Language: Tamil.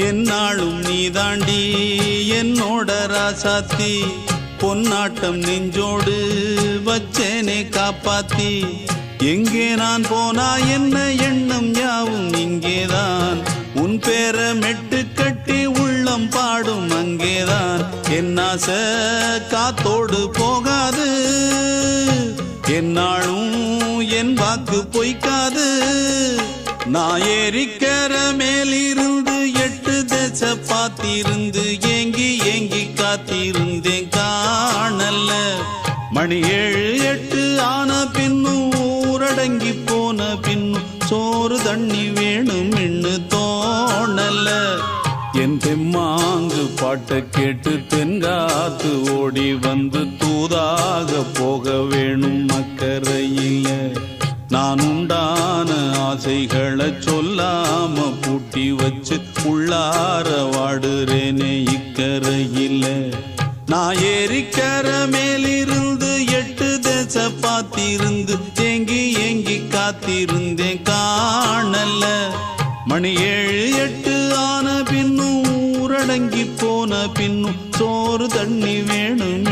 என்னாலும் நீதாண்டி என்னோட ராசாத்தி பொன்னாட்டம் நெஞ்சோடு வச்சேனே காப்பாத்தி எங்கே நான் போனா என்ன எண்ணம் யாவும் இங்கேதான் உன் பேர மெட்டு கட்டி உள்ளம் பாடும் அங்கேதான் என் ஆசை காத்தோடு போகாது என்னாலும் என் வாக்கு பொய்க்காது நான் ஏறிக்கர மேலிருந்து 8 தேச பார்த்திருந்து ஏங்கி ஏங்கி காத்திருந்தேன் காணல மணி 7 8 ஆன பின்னும் ஊரடங்கி போன பின்னும் சோறு தண்ணி வேணும் இன்னு தோணல என் தெம்மாங்கு பாட்டை கேட்டு தென்காத்து ஓடி வந்து தூதாக போக வேணும் அக்கறையில நான் உண்டான ஆசைகளை சொல்லாம பூட்டி வச்சு உள்ளார வாடுறேனே இக்கரையில நான் ஏறிக்கர மேலிருந்து 8 தேச பார்த்திருந்து ஏங்கி ஏங்கி காத்திருந்தேன் காணல மணி 7 8 ஆன பின்னும் ஊரடங்கி போன பின்னும் சோறு தண்ணி வேணும்